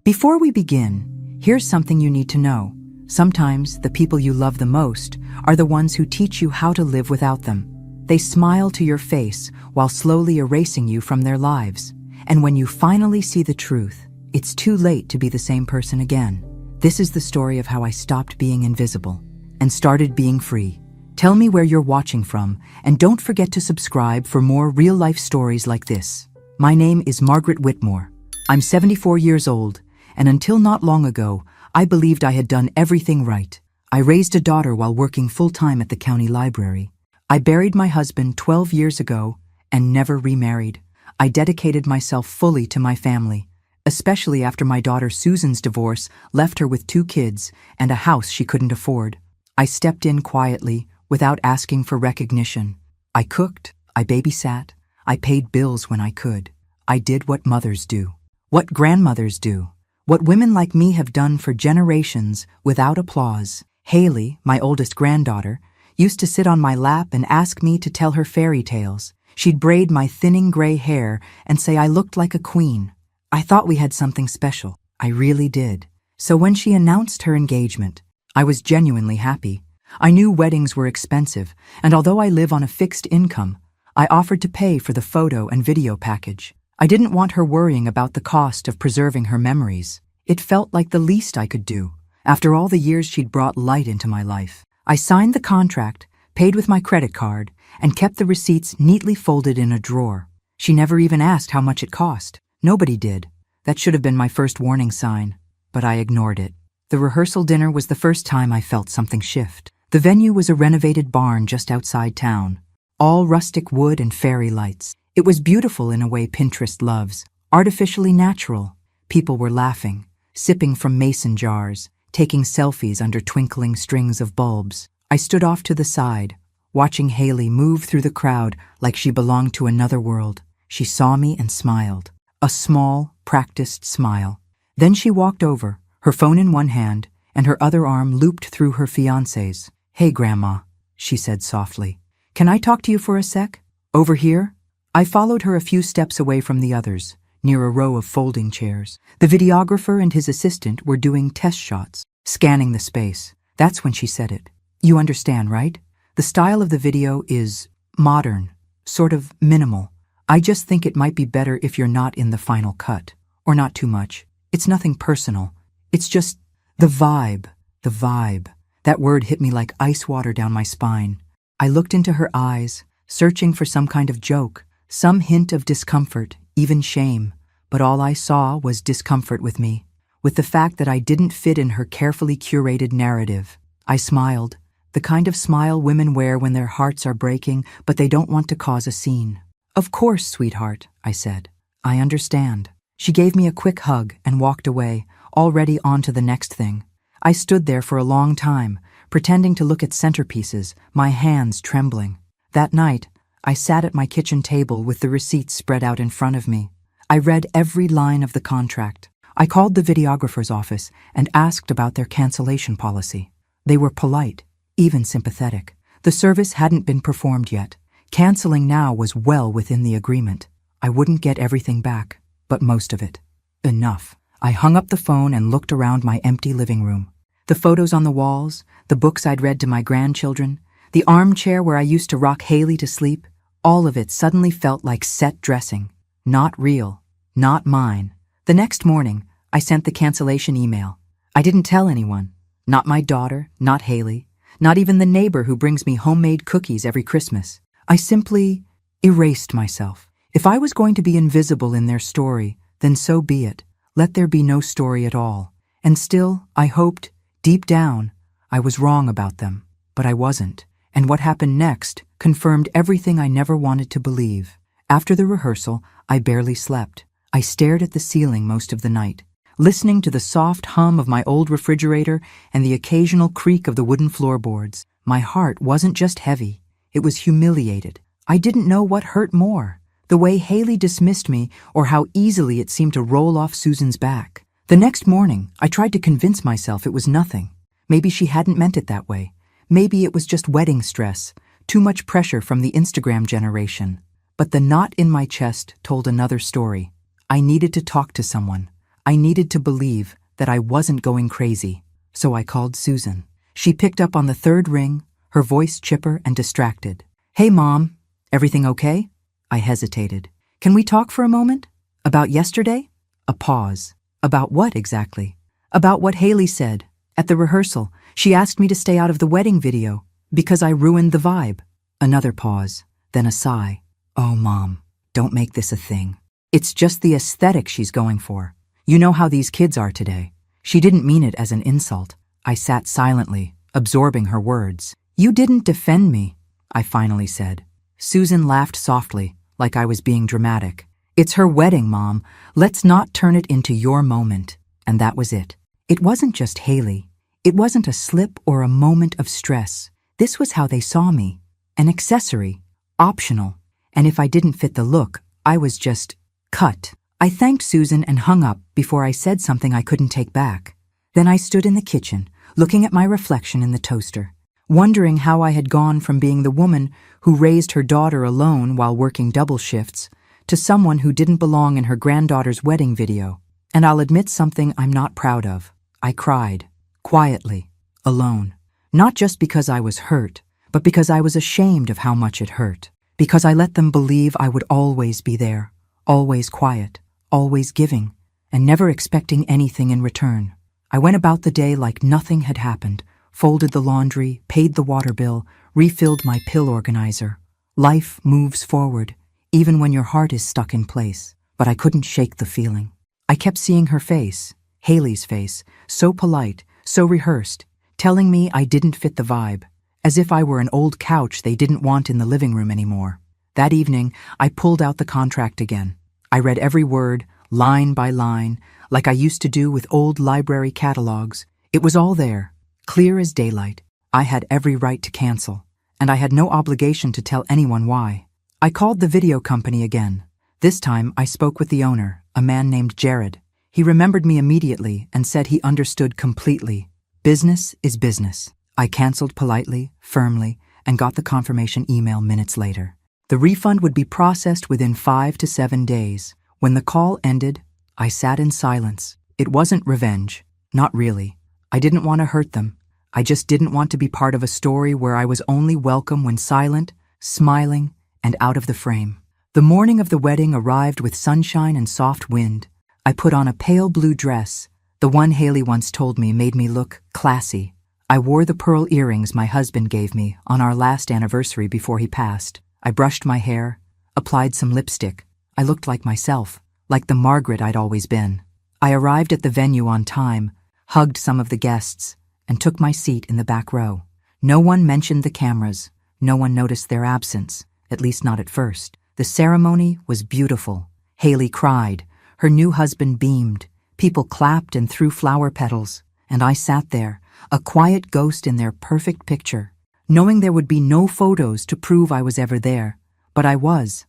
Before we begin, here's something you need to know. Sometimes the people you love the most are the ones who teach you how to live without them. They smile to your face while slowly erasing you from their lives. And when you finally see the truth, it's too late to be the same person again. This is the story of how I stopped being invisible and started being free. Tell me where you're watching from, and don't forget to subscribe for more real-life stories like this. My name is Margaret Whitmore. I'm 74 years old, and until not long ago, I believed I had done everything right. I raised a daughter while working full-time at the county library. I buried my husband 12 years ago and never remarried. I dedicated myself fully to my family, especially after my daughter Susan's divorce left her with 2 kids and a house she couldn't afford. I stepped in quietly, without asking for recognition. I cooked, I babysat, I paid bills when I could. I did what mothers do, what grandmothers do, what women like me have done for generations without applause. Haley, my oldest granddaughter, used to sit on my lap and ask me to tell her fairy tales. She'd braid my thinning gray hair and say I looked like a queen. I thought we had something special. I really did. So when she announced her engagement, I was genuinely happy. I knew weddings were expensive, and although I live on a fixed income, I offered to pay for the photo and video package. I didn't want her worrying about the cost of preserving her memories. It felt like the least I could do, after all the years she'd brought light into my life. I signed the contract, paid with my credit card, and kept the receipts neatly folded in a drawer. She never even asked how much it cost. Nobody did. That should have been my first warning sign, but I ignored it. The rehearsal dinner was the first time I felt something shift. The venue was a renovated barn just outside town, all rustic wood and fairy lights. It was beautiful in a way Pinterest loves, artificially natural. People were laughing, sipping from mason jars, taking selfies under twinkling strings of bulbs. I stood off to the side, watching Haley move through the crowd like she belonged to another world. She saw me and smiled, a small, practiced smile. Then she walked over, her phone in one hand, and her other arm looped through her fiancé's. "Hey, Grandma," she said softly. "Can I talk to you for a sec? Over here?" I followed her a few steps away from the others, near a row of folding chairs. The videographer and his assistant were doing test shots, scanning the space. That's when she said it. "You understand, right? The style of the video is modern, sort of minimal. I just think it might be better if you're not in the final cut, or not too much. It's nothing personal. It's just the vibe, the vibe." That word hit me like ice water down my spine. I looked into her eyes, searching for some kind of joke, some hint of discomfort, even shame. But all I saw was discomfort with me, with the fact that I didn't fit in her carefully curated narrative. I smiled, the kind of smile women wear when their hearts are breaking, but they don't want to cause a scene. "Of course, sweetheart," I said. "I understand." She gave me a quick hug and walked away, already on to the next thing. I stood there for a long time, pretending to look at centerpieces, my hands trembling. That night, I sat at my kitchen table with the receipts spread out in front of me. I read every line of the contract. I called the videographer's office and asked about their cancellation policy. They were polite, even sympathetic. The service hadn't been performed yet. Canceling now was well within the agreement. I wouldn't get everything back, but most of it. Enough. I hung up the phone and looked around my empty living room. The photos on the walls, the books I'd read to my grandchildren, the armchair where I used to rock Haley to sleep, all of it suddenly felt like set dressing. Not real, not mine. The next morning, I sent the cancellation email. I didn't tell anyone. Not my daughter, not Haley, not even the neighbor who brings me homemade cookies every Christmas. I simply erased myself. If I was going to be invisible in their story, then so be it. Let there be no story at all. And still, I hoped, deep down, I was wrong about them. But I wasn't. And what happened next confirmed everything I never wanted to believe. After the rehearsal, I barely slept. I stared at the ceiling most of the night, listening to the soft hum of my old refrigerator and the occasional creak of the wooden floorboards. My heart wasn't just heavy, it was humiliated. I didn't know what hurt more. The way Haley dismissed me, or how easily it seemed to roll off Susan's back. The next morning, I tried to convince myself it was nothing. Maybe she hadn't meant it that way. Maybe it was just wedding stress, too much pressure from the Instagram generation. But the knot in my chest told another story. I needed to talk to someone. I needed to believe that I wasn't going crazy, so I called Susan. She picked up on the third ring, her voice chipper and distracted. "Hey, Mom, everything okay?" I hesitated. "Can we talk for a moment? About yesterday?" A pause. "About what exactly?" "About what Haley said. At the rehearsal, she asked me to stay out of the wedding video because I ruined the vibe." Another pause, then a sigh. "Oh, Mom, don't make this a thing. It's just the aesthetic she's going for. You know how these kids are today." She didn't mean it as an insult. I sat silently, absorbing her words. "You didn't defend me," I finally said. Susan laughed softly, like I was being dramatic. "It's her wedding, Mom. Let's not turn it into your moment." And that was it. It wasn't just Haley. It wasn't a slip or a moment of stress. This was how they saw me. An accessory, optional. And if I didn't fit the look, I was just cut. I thanked Susan and hung up before I said something I couldn't take back. Then I stood in the kitchen, looking at my reflection in the toaster, wondering how I had gone from being the woman who raised her daughter alone while working double shifts to someone who didn't belong in her granddaughter's wedding video. And I'll admit something I'm not proud of. I cried, quietly, alone. Not just because I was hurt, but because I was ashamed of how much it hurt. Because I let them believe I would always be there, always quiet, always giving, and never expecting anything in return. I went about the day like nothing had happened, folded the laundry, paid the water bill, refilled my pill organizer. Life moves forward, even when your heart is stuck in place. But I couldn't shake the feeling. I kept seeing her face, Haley's face, so polite, so rehearsed, telling me I didn't fit the vibe, as if I were an old couch they didn't want in the living room anymore. That evening, I pulled out the contract again. I read every word, line by line, like I used to do with old library catalogs. It was all there, clear as daylight. I had every right to cancel, and I had no obligation to tell anyone why. I called the video company again. This time, I spoke with the owner, a man named Jared. He remembered me immediately and said he understood completely. Business is business. I canceled politely, firmly, and got the confirmation email minutes later. The refund would be processed within 5 to 7 days. When the call ended, I sat in silence. It wasn't revenge. Not really. I didn't want to hurt them. I just didn't want to be part of a story where I was only welcome when silent, smiling, and out of the frame. The morning of the wedding arrived with sunshine and soft wind. I put on a pale blue dress. The one Haley once told me made me look classy. I wore the pearl earrings my husband gave me on our last anniversary before he passed. I brushed my hair, applied some lipstick. I looked like myself, like the Margaret I'd always been. I arrived at the venue on time, hugged some of the guests, and took my seat in the back row. No one mentioned the cameras. No one noticed their absence, at least not at first. The ceremony was beautiful. Haley cried. Her new husband beamed. People clapped and threw flower petals. And I sat there, a quiet ghost in their perfect picture, knowing there would be no photos to prove I was ever there. But I was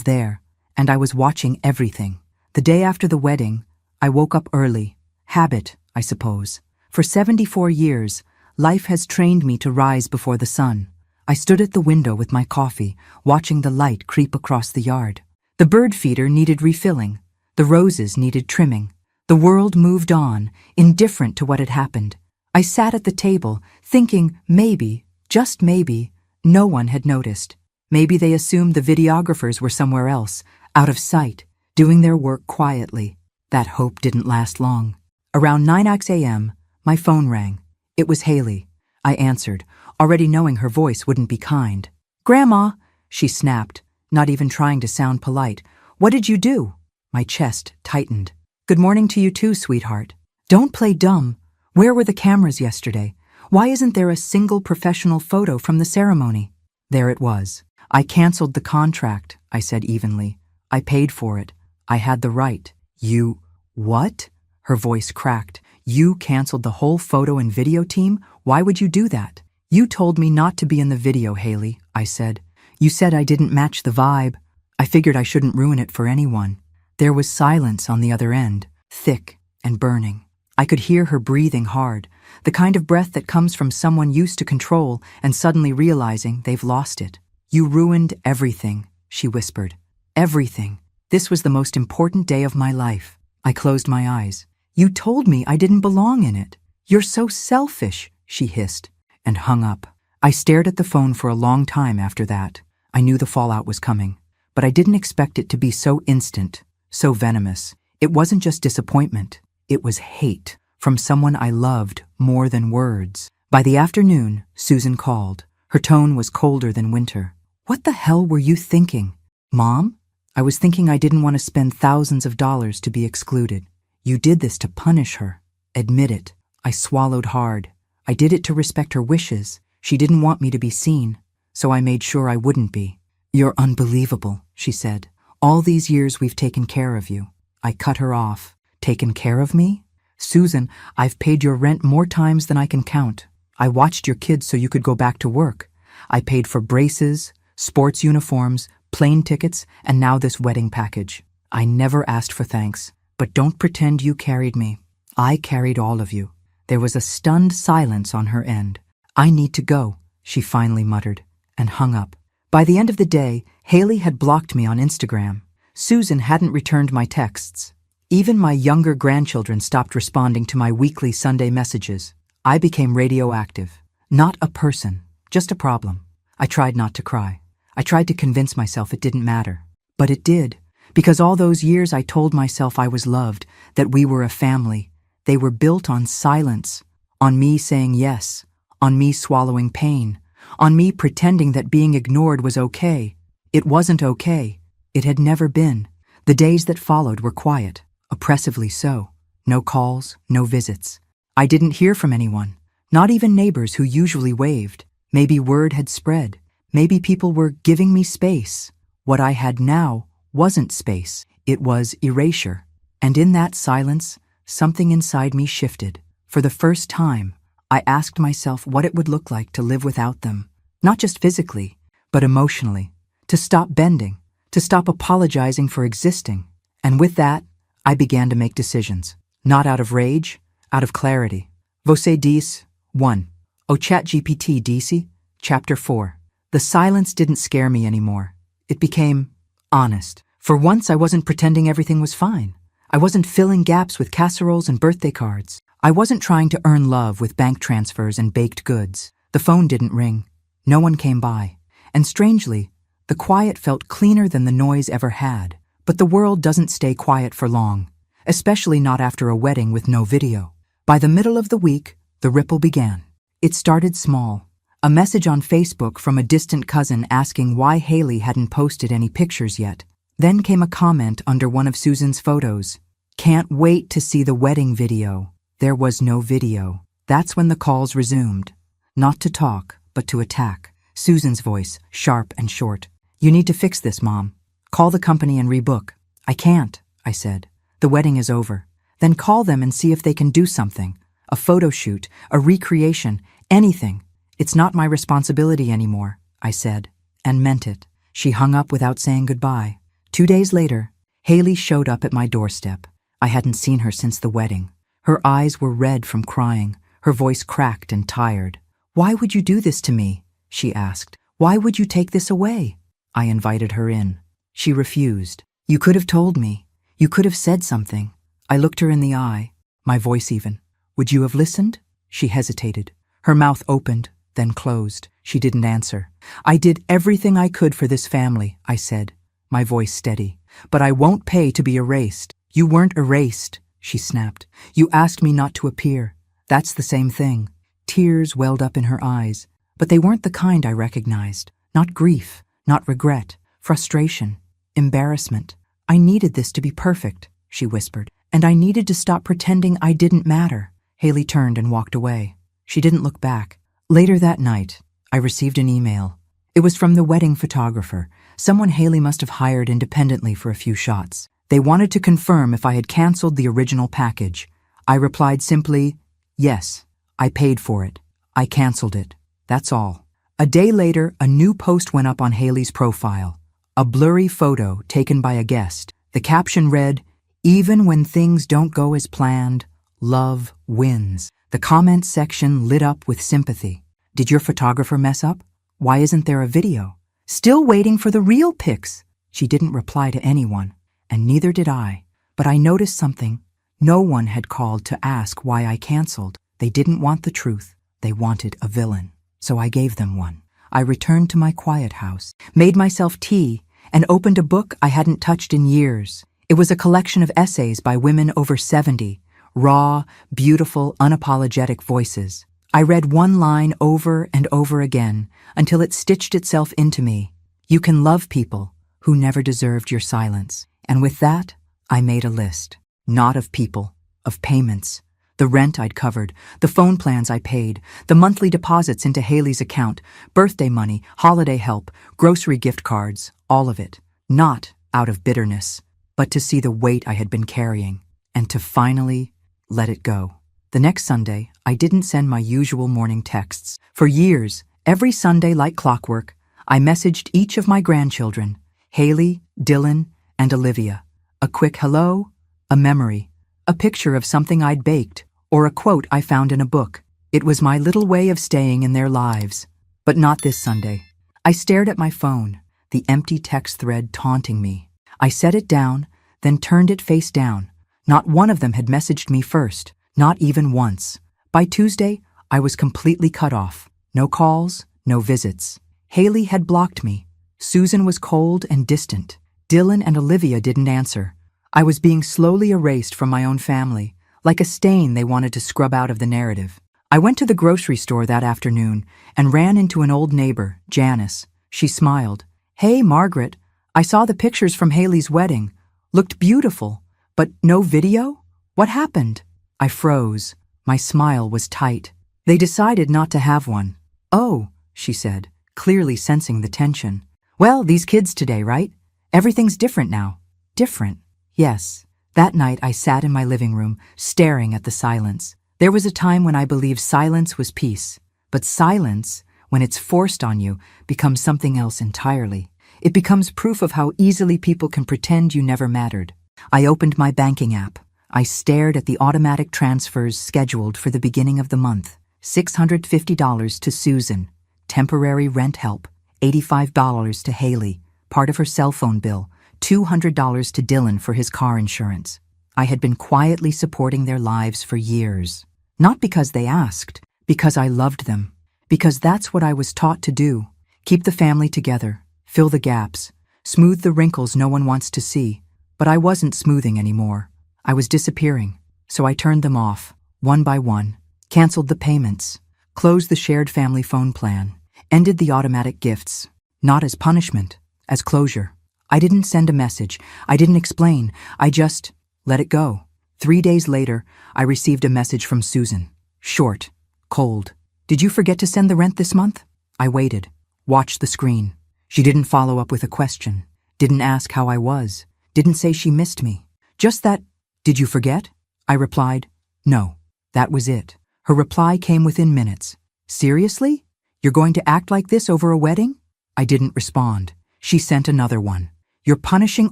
there, and I was watching everything. The day after the wedding, I woke up early. Habit, I suppose. For 74 years, life has trained me to rise before the sun. I stood at the window with my coffee, watching the light creep across the yard. The bird feeder needed refilling. The roses needed trimming. The world moved on, indifferent to what had happened. I sat at the table, thinking maybe, just maybe, no one had noticed. Maybe they assumed the videographers were somewhere else, out of sight, doing their work quietly. That hope didn't last long. Around 9 a.m., my phone rang. It was Haley. I answered, already knowing her voice wouldn't be kind. "Grandma," she snapped, not even trying to sound polite. "What did you do?" My chest tightened. "Good morning to you too, sweetheart. Don't play dumb. Where were the cameras yesterday? Why isn't there a single professional photo from the ceremony?" There it was. "I canceled the contract," I said evenly. "I paid for it. I had the right." "You... what?" Her voice cracked. "You canceled the whole photo and video team? Why would you do that?" "You told me not to be in the video, Haley," I said. "You said I didn't match the vibe. I figured I shouldn't ruin it for anyone." There was silence on the other end, thick and burning. I could hear her breathing hard, the kind of breath that comes from someone used to control and suddenly realizing they've lost it. "You ruined everything," she whispered. "Everything. This was the most important day of my life. I closed my eyes. You told me I didn't belong in it. You're so selfish, she hissed, and hung up. I stared at the phone for a long time after that. I knew the fallout was coming, but I didn't expect it to be so instant, so venomous. It wasn't just disappointment. It was hate from someone I loved more than words. By the afternoon, Susan called. Her tone was colder than winter. What the hell were you thinking? Mom? I was thinking I didn't want to spend thousands of dollars to be excluded. You did this to punish her. Admit it. I swallowed hard. I did it to respect her wishes. She didn't want me to be seen, so I made sure I wouldn't be. You're unbelievable, she said. All these years we've taken care of you. I cut her off. Taken care of me? Susan, I've paid your rent more times than I can count. I watched your kids so you could go back to work. I paid for braces, sports uniforms, plane tickets, and now this wedding package. I never asked for thanks, but don't pretend you carried me. I carried all of you. There was a stunned silence on her end. I need to go, she finally muttered, and hung up. By the end of the day, Haley had blocked me on Instagram. Susan hadn't returned my texts. Even my younger grandchildren stopped responding to my weekly Sunday messages. I became radioactive. Not a person, just a problem. I tried not to cry. I tried to convince myself it didn't matter. But it did, because all those years I told myself I was loved, that we were a family. They were built on silence, on me saying yes, on me swallowing pain, on me pretending that being ignored was okay. It wasn't okay. It had never been. The days that followed were quiet, oppressively so. No calls, no visits. I didn't hear from anyone, not even neighbors who usually waved. Maybe word had spread. Maybe people were giving me space. What I had now wasn't space. It was erasure. And in that silence, something inside me shifted. For the first time, I asked myself what it would look like to live without them. Not just physically, but emotionally. To stop bending, to stop apologizing for existing. And with that, I began to make decisions. Not out of rage, out of clarity. Você diz, 1. O ChatGPT disse, Chapter 4. The silence didn't scare me anymore. It became honest. For once, I wasn't pretending everything was fine. I wasn't filling gaps with casseroles and birthday cards. I wasn't trying to earn love with bank transfers and baked goods. The phone didn't ring. No one came by. And strangely, the quiet felt cleaner than the noise ever had. But the world doesn't stay quiet for long, especially not after a wedding with no video. By the middle of the week, the ripple began. It started small. A message on Facebook from a distant cousin asking why Haley hadn't posted any pictures yet. Then came a comment under one of Susan's photos. Can't wait to see the wedding video. There was no video. That's when the calls resumed. Not to talk, but to attack. Susan's voice, sharp and short. You need to fix this, Mom. Call the company and rebook. I can't, I said. The wedding is over. Then call them and see if they can do something. A photo shoot, a recreation, anything. It's not my responsibility anymore, I said, and meant it. She hung up without saying goodbye. 2 days later, Haley showed up at my doorstep. I hadn't seen her since the wedding. Her eyes were red from crying, her voice cracked and tired. Why would you do this to me? She asked. Why would you take this away? I invited her in. She refused. You could have told me. You could have said something. I looked her in the eye, my voice even. Would you have listened? She hesitated. Her mouth opened, then closed. She didn't answer. I did everything I could for this family, I said, my voice steady. But I won't pay to be erased. You weren't erased, she snapped. You asked me not to appear. That's the same thing. Tears welled up in her eyes, but they weren't the kind I recognized. Not grief, not regret, frustration, embarrassment. I needed this to be perfect, she whispered, and I needed to stop pretending I didn't matter. Haley turned and walked away. She didn't look back. Later that night, I received an email. It was from the wedding photographer, someone Haley must have hired independently for a few shots. They wanted to confirm if I had canceled the original package. I replied simply, yes, I paid for it. I canceled it. That's all. A day later, a new post went up on Haley's profile. A blurry photo taken by a guest. The caption read, even when things don't go as planned, love wins. The comment section lit up with sympathy. Did your photographer mess up? Why isn't there a video? Still waiting for the real pics. She didn't reply to anyone, and neither did I. But I noticed something. No one had called to ask why I canceled. They didn't want the truth. They wanted a villain. So I gave them one. I returned to my quiet house, made myself tea, and opened a book I hadn't touched in years. It was a collection of essays by women over 70, raw, beautiful, unapologetic voices. I read one line over and over again until it stitched itself into me. You can love people who never deserved your silence. And with that, I made a list. Not of people, of payments. The rent I'd covered, the phone plans I paid, the monthly deposits into Haley's account, birthday money, holiday help, grocery gift cards, all of it. Not out of bitterness, but to see the weight I had been carrying, and to finally let it go. The next Sunday, I didn't send my usual morning texts. For years, every Sunday like clockwork, I messaged each of my grandchildren, Haley, Dylan, and Olivia. A quick hello, a memory, a picture of something I'd baked, or a quote I found in a book. It was my little way of staying in their lives. But not this Sunday. I stared at my phone, the empty text thread taunting me. I set it down, then turned it face down. Not one of them had messaged me first, not even once. By Tuesday, I was completely cut off. No calls, no visits. Haley had blocked me. Susan was cold and distant. Dylan and Olivia didn't answer. I was being slowly erased from my own family, like a stain they wanted to scrub out of the narrative. I went to the grocery store that afternoon and ran into an old neighbor, Janice. She smiled. Hey, Margaret, I saw the pictures from Haley's wedding. Looked beautiful, but no video? What happened? I froze. My smile was tight. They decided not to have one. Oh, she said, clearly sensing the tension. Well, these kids today, right? Everything's different now. Different. Yes. That night I sat in my living room, staring at the silence. There was a time when I believed silence was peace. But silence, when it's forced on you, becomes something else entirely. It becomes proof of how easily people can pretend you never mattered. I opened my banking app. I stared at the automatic transfers scheduled for the beginning of the month. $650 to Susan. Temporary rent help. $85 to Haley, part of her cell phone bill. $200 to Dylan for his car insurance. I had been quietly supporting their lives for years. Not because they asked, because I loved them. Because that's what I was taught to do. Keep the family together, fill the gaps, smooth the wrinkles no one wants to see. But I wasn't smoothing anymore. I was disappearing. So I turned them off, one by one, canceled the payments, closed the shared family phone plan, ended the automatic gifts, not as punishment, as closure. I didn't send a message. I didn't explain. I just let it go. 3 days later, I received a message from Susan. Short, cold. Did you forget to send the rent this month? I waited, watched the screen. She didn't follow up with a question, didn't ask how I was, didn't say she missed me. Just that, did you forget? I replied, no. That was it. Her reply came within minutes. Seriously? You're going to act like this over a wedding? I didn't respond. She sent another one. You're punishing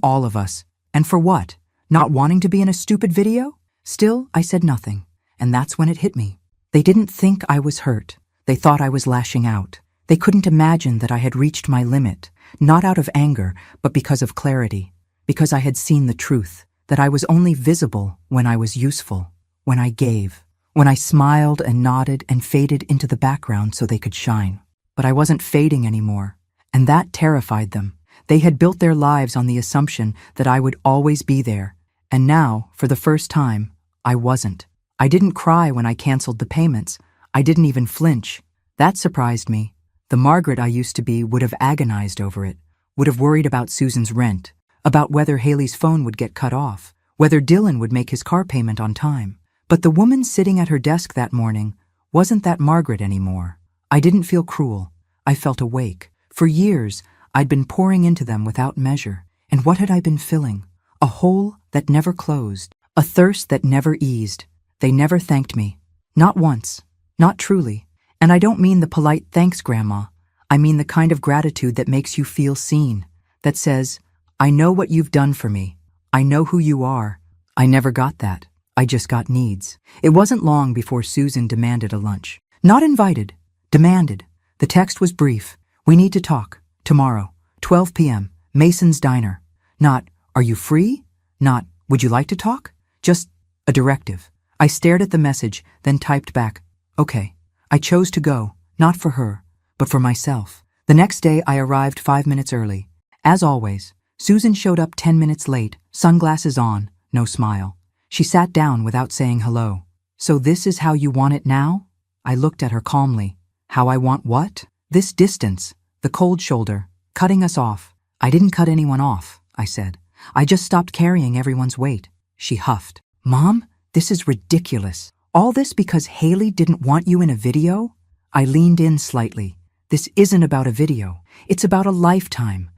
all of us. And for what? Not wanting to be in a stupid video? Still, I said nothing. And that's when it hit me. They didn't think I was hurt. They thought I was lashing out. They couldn't imagine that I had reached my limit, not out of anger, but because of clarity. Because I had seen the truth, that I was only visible when I was useful, when I gave, when I smiled and nodded and faded into the background so they could shine. But I wasn't fading anymore, and that terrified them. They had built their lives on the assumption that I would always be there, and now, for the first time, I wasn't. I didn't cry when I canceled the payments. I didn't even flinch. That surprised me. The Margaret I used to be would have agonized over it, would have worried about Susan's rent, about whether Haley's phone would get cut off, whether Dylan would make his car payment on time. But the woman sitting at her desk that morning wasn't that Margaret anymore. I didn't feel cruel. I felt awake. For years, I'd been pouring into them without measure. And what had I been filling? A hole that never closed, a thirst that never eased. They never thanked me. Not once. Not truly. And I don't mean the polite thanks, Grandma. I mean the kind of gratitude that makes you feel seen, that says, I know what you've done for me. I know who you are. I never got that. I just got needs. It wasn't long before Susan demanded a lunch. Not invited. Demanded. The text was brief. We need to talk. Tomorrow, 12 p.m., Mason's Diner. Not, are you free? Not, Would you like to talk? Just a directive. I stared at the message, then typed back, okay. I chose to go, not for her, but for myself. The next day I arrived 5 minutes early. As always, Susan showed up 10 minutes late, sunglasses on, no smile. She sat down without saying hello. So this is how you want it now? I looked at her calmly. How I want what? This distance, the cold shoulder, cutting us off. I didn't cut anyone off, I said. I just stopped carrying everyone's weight. She huffed. Mom, this is ridiculous. All this because Haley didn't want you in a video? I leaned in slightly. This isn't about a video. It's about a lifetime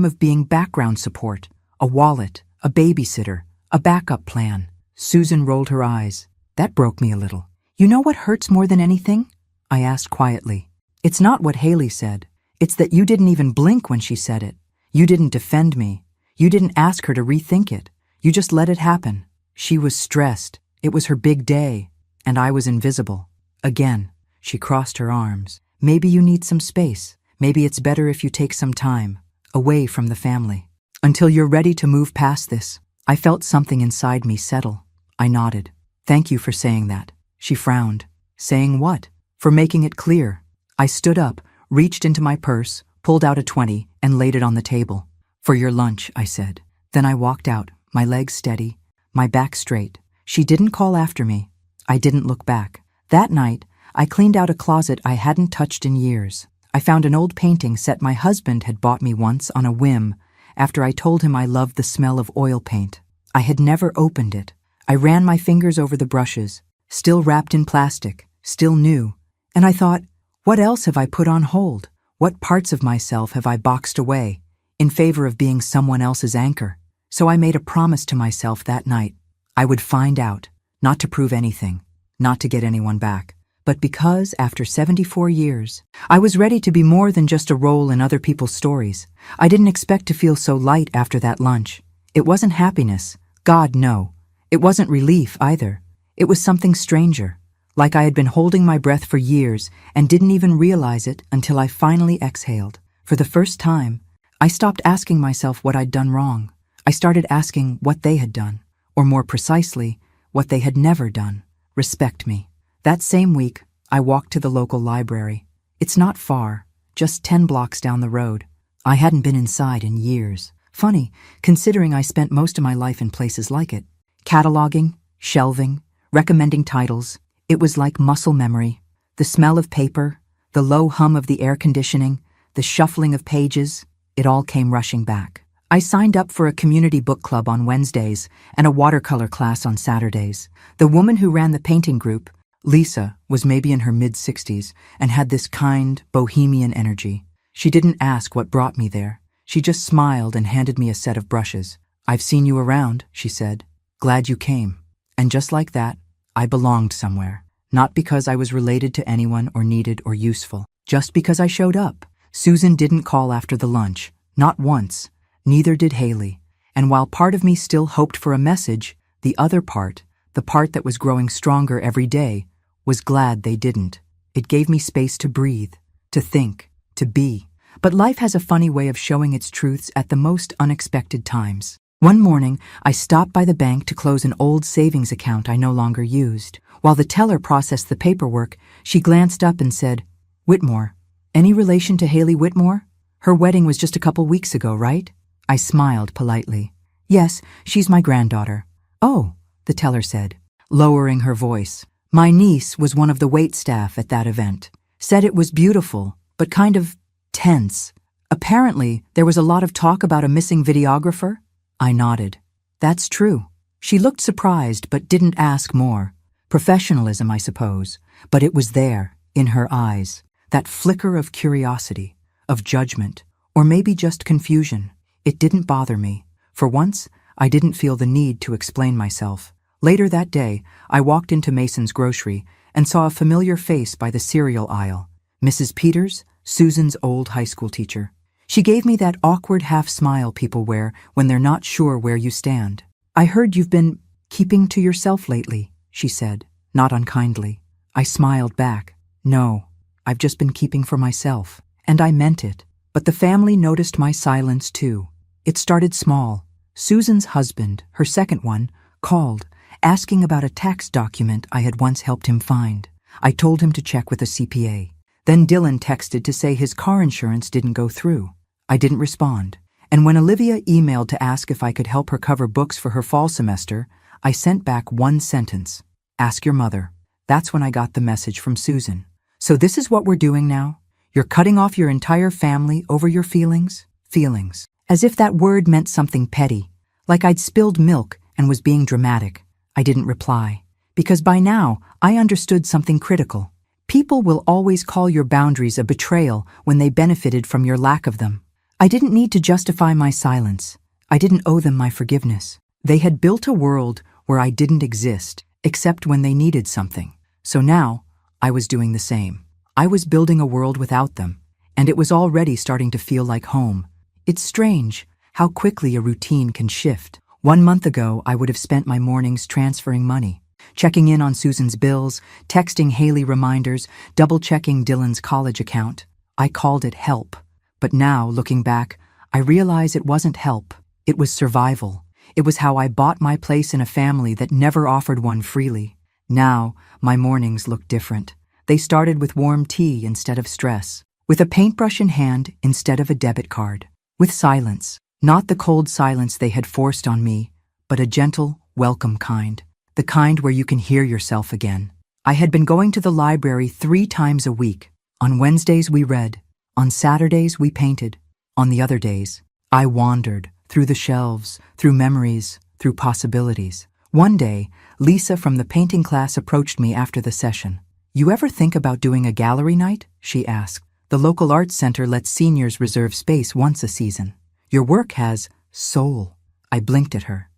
of being background support, a wallet, a babysitter, a backup plan. Susan rolled her eyes. That broke me a little. You know what hurts more than anything? I asked quietly. It's not what Haley said. It's that you didn't even blink when she said it. You didn't defend me. You didn't ask her to rethink it. You just let it happen. She was stressed. It was her big day. And I was invisible. Again, she crossed her arms. Maybe you need some space. Maybe it's better if you take some time, away from the family. Until you're ready to move past this. I felt something inside me settle. I nodded. Thank you for saying that. She frowned. Saying what? For making it clear. I stood up, reached into my purse, pulled out a 20, and laid it on the table. For your lunch, I said. Then I walked out, my legs steady, my back straight. She didn't call after me. I didn't look back. That night, I cleaned out a closet I hadn't touched in years. I found an old painting set my husband had bought me once on a whim after I told him I loved the smell of oil paint. I had never opened it. I ran my fingers over the brushes, still wrapped in plastic, still new, and I thought, what else have I put on hold? What parts of myself have I boxed away in favor of being someone else's anchor? So I made a promise to myself that night. I would find out, not to prove anything, not to get anyone back, but because, after 74 years, I was ready to be more than just a role in other people's stories. I didn't expect to feel so light after that lunch. It wasn't happiness. God, no. It wasn't relief, either. It was something stranger, like I had been holding my breath for years and didn't even realize it until I finally exhaled. For the first time, I stopped asking myself what I'd done wrong. I started asking what they had done, or more precisely, what they had never done. Respect me. That same week, I walked to the local library. It's not far, just 10 blocks down the road. I hadn't been inside in years. Funny, considering I spent most of my life in places like it. Cataloging, shelving, recommending titles. It was like muscle memory. The smell of paper, the low hum of the air conditioning, the shuffling of pages, it all came rushing back. I signed up for a community book club on Wednesdays and a watercolor class on Saturdays. The woman who ran the painting group, Lisa, was maybe in her mid-60s and had this kind, bohemian energy. She didn't ask what brought me there. She just smiled and handed me a set of brushes. I've seen you around, she said. Glad you came. And just like that, I belonged somewhere. Not because I was related to anyone or needed or useful. Just because I showed up. Susan didn't call after the lunch. Not once. Neither did Haley. And while part of me still hoped for a message, the other part, the part that was growing stronger every day, was glad they didn't. It gave me space to breathe, to think, to be. But life has a funny way of showing its truths at the most unexpected times. One morning, I stopped by the bank to close an old savings account I no longer used. While the teller processed the paperwork, she glanced up and said, Whitmore. Any relation to Haley Whitmore? Her wedding was just a couple weeks ago, right? I smiled politely. Yes, she's my granddaughter. Oh, the teller said, lowering her voice. My niece was one of the wait staff at that event. Said it was beautiful, but kind of tense. Apparently, there was a lot of talk about a missing videographer. I nodded. That's true. She looked surprised but didn't ask more. Professionalism, I suppose. But it was there, in her eyes. That flicker of curiosity, of judgment, or maybe just confusion. It didn't bother me. For once, I didn't feel the need to explain myself. Later that day, I walked into Mason's grocery and saw a familiar face by the cereal aisle. Mrs. Peters, Susan's old high school teacher. She gave me that awkward half-smile people wear when they're not sure where you stand. I heard you've been keeping to yourself lately, she said, not unkindly. I smiled back. No, I've just been keeping for myself. And I meant it. But the family noticed my silence too. It started small, Susan's husband, her second one, called, asking about a tax document I had once helped him find. I told him to check with a CPA. Then Dylan texted to say his car insurance didn't go through. I didn't respond. And when Olivia emailed to ask if I could help her cover books for her fall semester, I sent back one sentence: "Ask your mother." That's when I got the message from Susan. "So this is what we're doing now? You're cutting off your entire family over your feelings?" Feelings. As if that word meant something petty, like I'd spilled milk and was being dramatic. I didn't reply, because by now I understood something critical. People will always call your boundaries a betrayal when they benefited from your lack of them. I didn't need to justify my silence. I didn't owe them my forgiveness. They had built a world where I didn't exist, except when they needed something. So now, I was doing the same. I was building a world without them, and it was already starting to feel like home. It's strange how quickly a routine can shift. 1 month ago, I would have spent my mornings transferring money, checking in on Susan's bills, texting Haley reminders, double-checking Dylan's college account. I called it help. But now, looking back, I realize it wasn't help. It was survival. It was how I bought my place in a family that never offered one freely. Now, my mornings look different. They started with warm tea instead of stress, with a paintbrush in hand instead of a debit card, with silence. Not the cold silence they had forced on me, but a gentle, welcome kind. The kind where you can hear yourself again. I had been going to the library 3 times a week. On Wednesdays we read. On Saturdays we painted. On the other days, I wandered through the shelves, through memories, through possibilities. One day, Lisa from the painting class approached me after the session. "You ever think about doing a gallery night?" she asked. "The local arts center lets seniors reserve space once a season. Your work has soul." I blinked at her.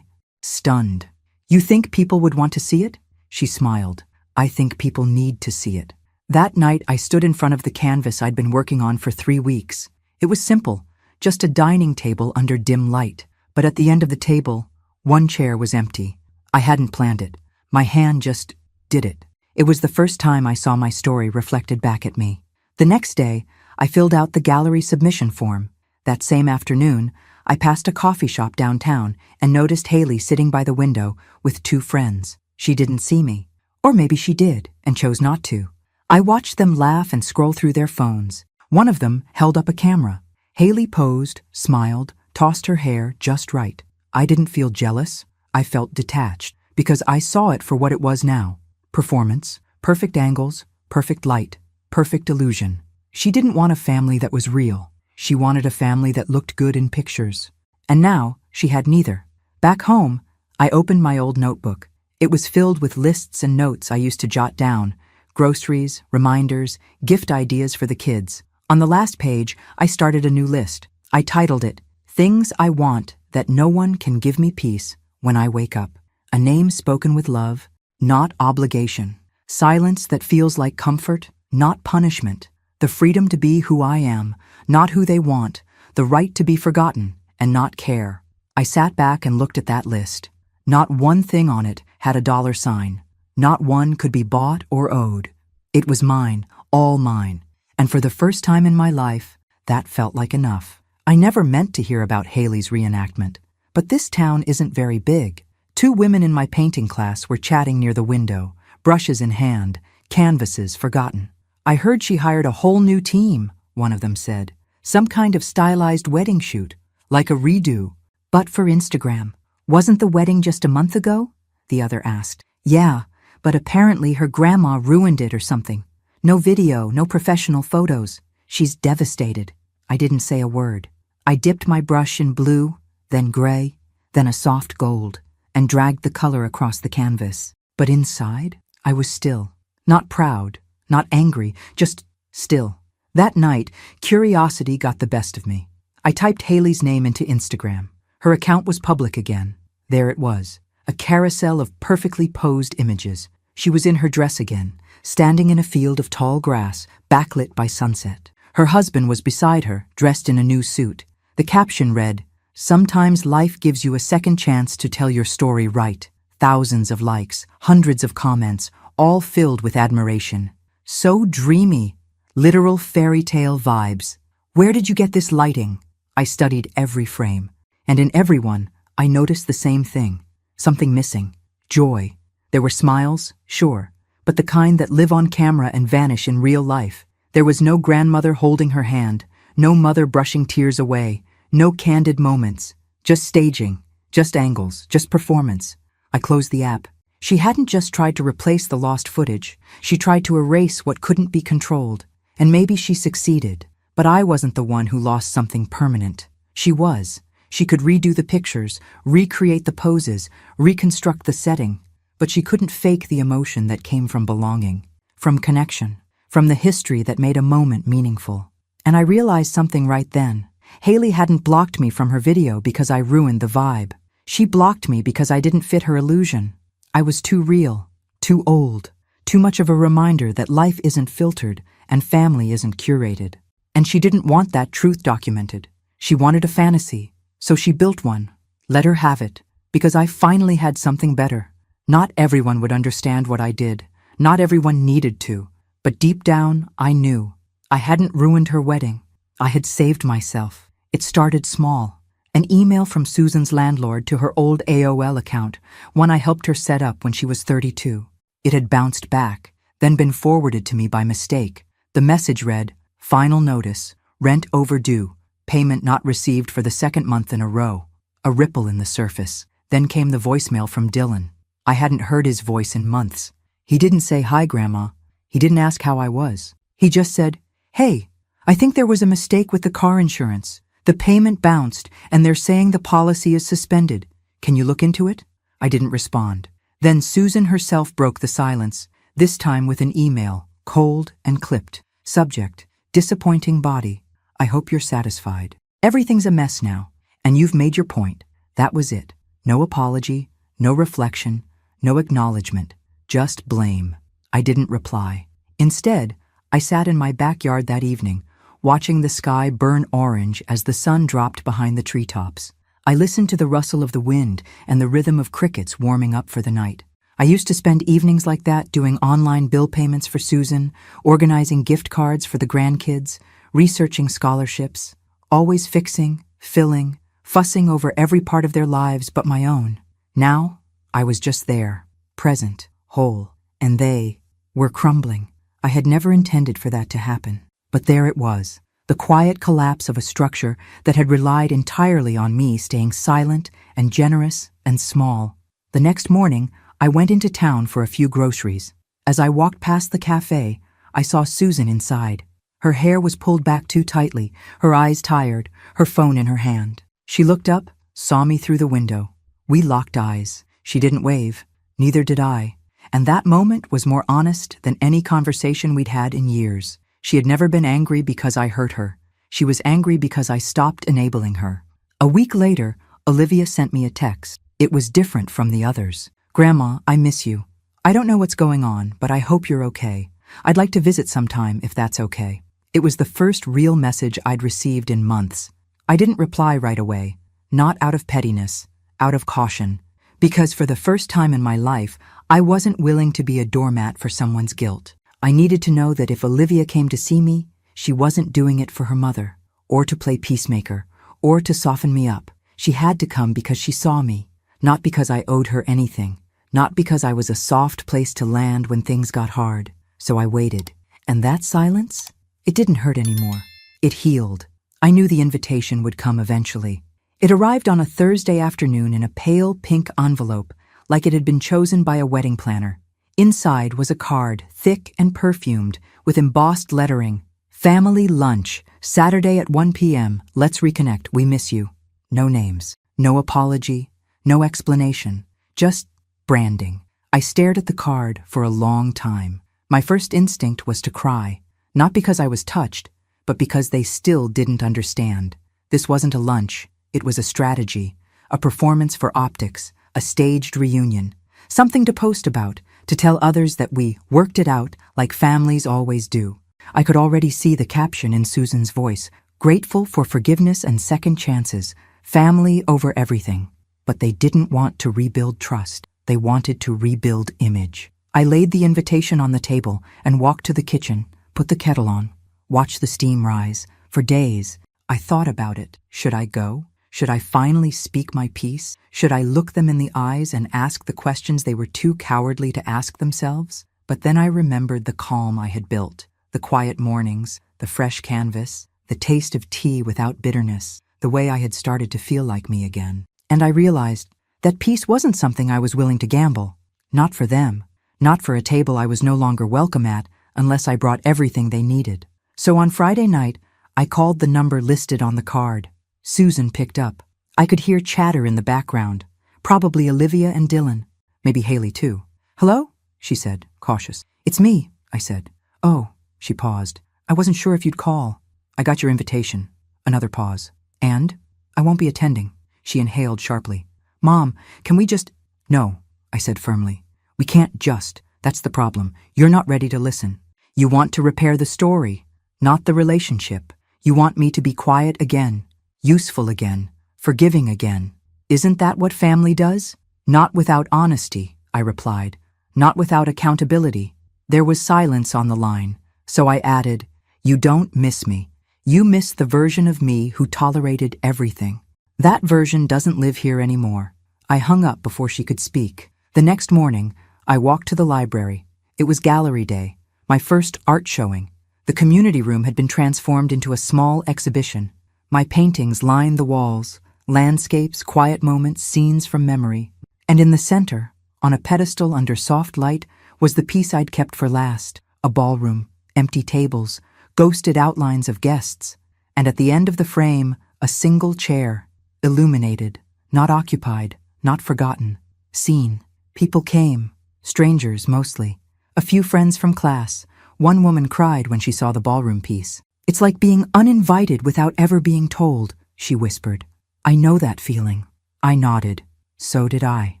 Stunned. "You think people would want to see it?" She smiled. "I think people need to see it." That night, I stood in front of the canvas I'd been working on for 3 weeks. It was simple, just a dining table under dim light. But at the end of the table, one chair was empty. I hadn't planned it. My hand just did it. It was the first time I saw my story reflected back at me. The next day, I filled out the gallery submission form. That same afternoon, I passed a coffee shop downtown and noticed Haley sitting by the window with 2 friends. She didn't see me. Or maybe she did and chose not to. I watched them laugh and scroll through their phones. One of them held up a camera. Haley posed, smiled, tossed her hair just right. I didn't feel jealous. I felt detached, because I saw it for what it was now. Performance, perfect angles, perfect light, perfect illusion. She didn't want a family that was real. She wanted a family that looked good in pictures. And now, she had neither. Back home, I opened my old notebook. It was filled with lists and notes I used to jot down. Groceries, reminders, gift ideas for the kids. On the last page, I started a new list. I titled it, "Things I Want That No One Can Give Me Peace When I Wake Up." A name spoken with love, not obligation. Silence that feels like comfort, not punishment. The freedom to be who I am, not who they want. The right to be forgotten and not care. I sat back and looked at that list. Not one thing on it had a dollar sign. Not one could be bought or owed. It was mine, all mine. And for the first time in my life, that felt like enough. I never meant to hear about Haley's reenactment. But this town isn't very big. 2 women in my painting class were chatting near the window, brushes in hand, canvases forgotten. "I heard she hired a whole new team," one of them said. "Some kind of stylized wedding shoot, like a redo, but for Instagram." "Wasn't the wedding just a month ago?" the other asked. "Yeah, but apparently her grandma ruined it or something. No video, no professional photos. She's devastated." I didn't say a word. I dipped my brush in blue, then gray, then a soft gold, and dragged the color across the canvas. But inside, I was still. Not proud, not angry, just still. That night, curiosity got the best of me. I typed Haley's name into Instagram. Her account was public again. There it was. A carousel of perfectly posed images. She was in her dress again, standing in a field of tall grass, backlit by sunset. Her husband was beside her, dressed in a new suit. The caption read, "Sometimes life gives you a second chance to tell your story right." Thousands of likes, hundreds of comments, all filled with admiration. So dreamy. Literal fairy tale vibes. "Where did you get this lighting?" I studied every frame. And in everyone, I noticed the same thing. Something missing. Joy. There were smiles, sure, but the kind that live on camera and vanish in real life. There was no grandmother holding her hand, no mother brushing tears away, no candid moments, just staging, just angles, just performance. I closed the app. She hadn't just tried to replace the lost footage, she tried to erase what couldn't be controlled. And maybe she succeeded, but I wasn't the one who lost something permanent. She was. She could redo the pictures, recreate the poses, reconstruct the setting, but she couldn't fake the emotion that came from belonging, from connection, from the history that made a moment meaningful. And I realized something right then. Haley hadn't blocked me from her video because I ruined the vibe. She blocked me because I didn't fit her illusion. I was too real, too old, too much of a reminder that life isn't filtered and family isn't curated. And she didn't want that truth documented. She wanted a fantasy, so she built one. Let her have it, because I finally had something better. Not everyone would understand what I did. Not everyone needed to. But deep down, I knew. I hadn't ruined her wedding. I had saved myself. It started small. An email from Susan's landlord to her old AOL account, one I helped her set up when she was 32. It had bounced back, then been forwarded to me by mistake. The message read, "Final notice, rent overdue, payment not received for the second month in a row." A ripple in the surface. Then came the voicemail from Dylan. I hadn't heard his voice in months. He didn't say, "Hi, Grandma." He didn't ask how I was. He just said, "Hey, I think there was a mistake with the car insurance. The payment bounced, and they're saying the policy is suspended. Can you look into it?" I didn't respond. Then Susan herself broke the silence, this time with an email, cold and clipped. Subject, disappointing body. I hope you're satisfied. Everything's a mess now, and you've made your point. That was it. No apology, no reflection, no acknowledgement, just blame. I didn't reply. Instead, I sat in my backyard that evening, watching the sky burn orange as the sun dropped behind the treetops. I listened to the rustle of the wind and the rhythm of crickets warming up for the night. I used to spend evenings like that doing online bill payments for Susan, organizing gift cards for the grandkids, researching scholarships, always fixing, filling, fussing over every part of their lives but my own. Now, I was just there, present, whole, and they were crumbling. I had never intended for that to happen. But there it was, the quiet collapse of a structure that had relied entirely on me staying silent and generous and small. The next morning, I went into town for a few groceries. As I walked past the cafe, I saw Susan inside. Her hair was pulled back too tightly, her eyes tired, her phone in her hand. She looked up, saw me through the window. We locked eyes. She didn't wave, neither did I. And that moment was more honest than any conversation we'd had in years. She had never been angry because I hurt her. She was angry because I stopped enabling her. A week later, Olivia sent me a text. It was different from the others. "Grandma, I miss you. I don't know what's going on, but I hope you're okay. I'd like to visit sometime if that's okay." It was the first real message I'd received in months. I didn't reply right away, not out of pettiness, out of caution, because for the first time in my life, I wasn't willing to be a doormat for someone's guilt. I needed to know that if Olivia came to see me, she wasn't doing it for her mother, or to play peacemaker, or to soften me up. She had to come because she saw me, not because I owed her anything, not because I was a soft place to land when things got hard. So I waited. And that silence? It didn't hurt anymore. It healed. I knew the invitation would come eventually. It arrived on a Thursday afternoon in a pale pink envelope, like it had been chosen by a wedding planner. Inside was a card, thick and perfumed, with embossed lettering. "Family lunch, Saturday at 1 p.m. Let's reconnect. We miss you." No names, no apology, no explanation, just branding. I stared at the card for a long time. My first instinct was to cry, not because I was touched, but because they still didn't understand. This wasn't a lunch. It was a strategy, a performance for optics, a staged reunion, something to post about, to tell others that we worked it out like families always do. I could already see the caption in Susan's voice, "Grateful for forgiveness and second chances, family over everything." But they didn't want to rebuild trust. They wanted to rebuild image. I laid the invitation on the table and walked to the kitchen, put the kettle on, watched the steam rise. For days, I thought about it. Should I go? Should I finally speak my piece? Should I look them in the eyes and ask the questions they were too cowardly to ask themselves? But then I remembered the calm I had built, the quiet mornings, the fresh canvas, the taste of tea without bitterness, the way I had started to feel like me again. And I realized that peace wasn't something I was willing to gamble. Not for them. Not for a table I was no longer welcome at unless I brought everything they needed. So on Friday night, I called the number listed on the card. Susan picked up. I could hear chatter in the background. Probably Olivia and Dylan. Maybe Haley too. "Hello?" she said, cautious. "It's me," I said. "Oh," she paused. "I wasn't sure if you'd call. I got your invitation." Another pause. "And? I won't be attending." She inhaled sharply. "Mom, can we just—" "No," I said firmly. "We can't just. That's the problem. You're not ready to listen. You want to repair the story, not the relationship. You want me to be quiet again, useful again, forgiving again. Isn't that what family does?" "Not without honesty," I replied. "Not without accountability." There was silence on the line, so I added, "You don't miss me. You miss the version of me who tolerated everything. That version doesn't live here anymore." I hung up before she could speak. The next morning, I walked to the library. It was gallery day, my first art showing. The community room had been transformed into a small exhibition. My paintings lined the walls, landscapes, quiet moments, scenes from memory. And in the center, on a pedestal under soft light, was the piece I'd kept for last, a ballroom, empty tables, ghosted outlines of guests, and at the end of the frame, a single chair, illuminated, not occupied, not forgotten, seen. People came, strangers mostly, a few friends from class. One woman cried when she saw the ballroom piece. "It's like being uninvited without ever being told," she whispered. "I know that feeling." I nodded. So did I.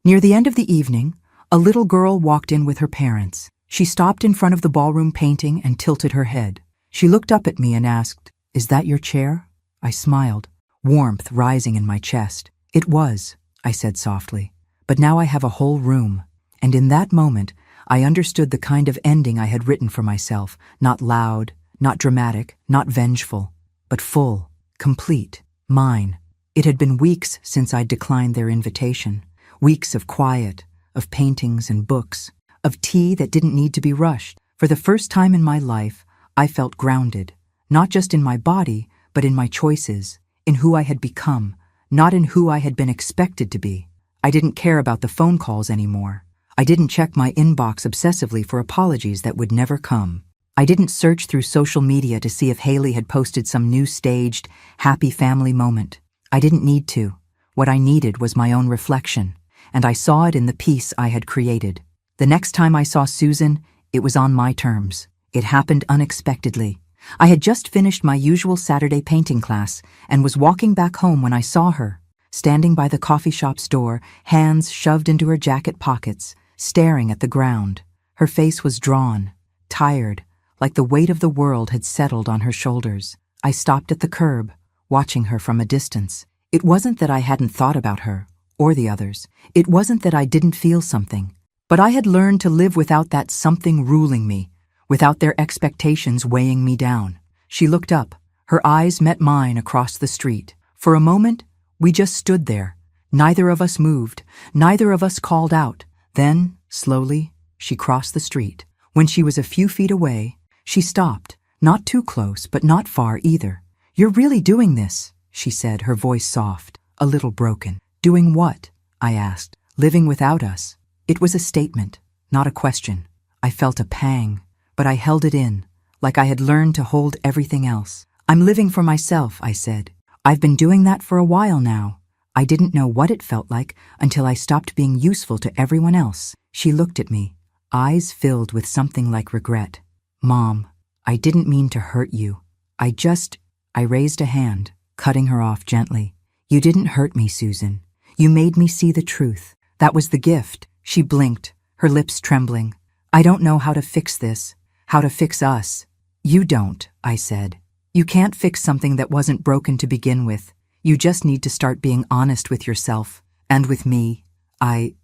Near the end of the evening, a little girl walked in with her parents. She stopped in front of the ballroom painting and tilted her head. She looked up at me and asked, "Is that your chair?" I smiled, warmth rising in my chest. "It was," I said softly. "But now I have a whole room." And in that moment, I understood the kind of ending I had written for myself, not loud, not dramatic, not vengeful, but full, complete, mine. It had been weeks since I'd declined their invitation, weeks of quiet, of paintings and books, of tea that didn't need to be rushed. For the first time in my life, I felt grounded, not just in my body, but in my choices, in who I had become, not in who I had been expected to be. I didn't care about the phone calls anymore. I didn't check my inbox obsessively for apologies that would never come. I didn't search through social media to see if Haley had posted some new staged, happy family moment. I didn't need to. What I needed was my own reflection, and I saw it in the piece I had created. The next time I saw Susan, it was on my terms. It happened unexpectedly. I had just finished my usual Saturday painting class and was walking back home when I saw her, standing by the coffee shop's door, hands shoved into her jacket pockets, staring at the ground. Her face was drawn, tired, like the weight of the world had settled on her shoulders. I stopped at the curb, watching her from a distance. It wasn't that I hadn't thought about her, or the others. It wasn't that I didn't feel something. But I had learned to live without that something ruling me, without their expectations weighing me down. She looked up. Her eyes met mine across the street. For a moment, we just stood there. Neither of us moved. Neither of us called out. Then, slowly, she crossed the street. When she was a few feet away, she stopped, not too close, but not far either. "You're really doing this," she said, her voice soft, a little broken. "Doing what?" I asked. "Living without us." It was a statement, not a question. I felt a pang, but I held it in, like I had learned to hold everything else. "I'm living for myself," I said. "I've been doing that for a while now." I didn't know what it felt like until I stopped being useful to everyone else. She looked at me, eyes filled with something like regret. "Mom, I didn't mean to hurt you. I raised a hand, cutting her off gently. "You didn't hurt me, Susan. You made me see the truth. That was the gift." She blinked, her lips trembling. "I don't know how to fix this, how to fix us." "You don't," I said. "You can't fix something that wasn't broken to begin with. You just need to start being honest with yourself, and with me." I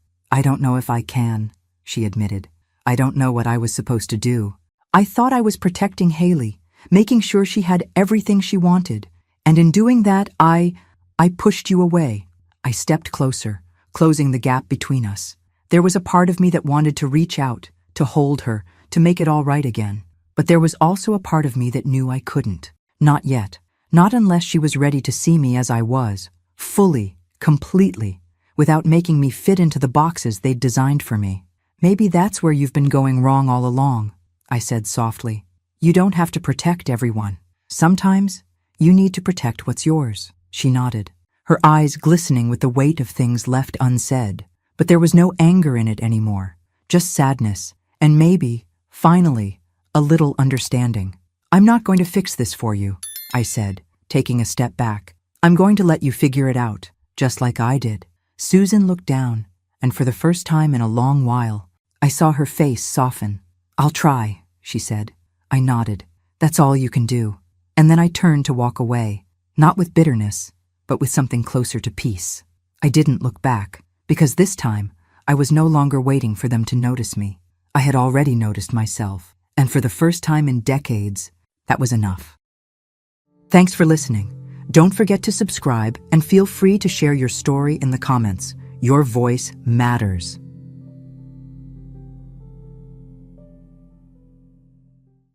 don't know if I can," she admitted. "I don't know what I was supposed to do. I thought I was protecting Haley, making sure she had everything she wanted, and in doing that, I I pushed you away. I stepped closer, closing the gap between us. There was a part of me that wanted to reach out, to hold her, to make it all right again. But there was also a part of me that knew I couldn't. Not yet. Not unless she was ready to see me as I was, fully, completely, without making me fit into the boxes they'd designed for me. Maybe that's where you've been going wrong all along, I said softly. You don't have to protect everyone. Sometimes, you need to protect what's yours. She nodded, her eyes glistening with the weight of things left unsaid. But there was no anger in it anymore, just sadness, and maybe, finally, a little understanding. I'm not going to fix this for you, I said, taking a step back. I'm going to let you figure it out, just like I did. Susan looked down, and for the first time in a long while, I saw her face soften. I'll try, she said. I nodded. That's all you can do. And then I turned to walk away, not with bitterness, but with something closer to peace. I didn't look back, because this time, I was no longer waiting for them to notice me. I had already noticed myself, and for the first time in decades, that was enough. Thanks for listening. Don't forget to subscribe and feel free to share your story in the comments. Your voice matters.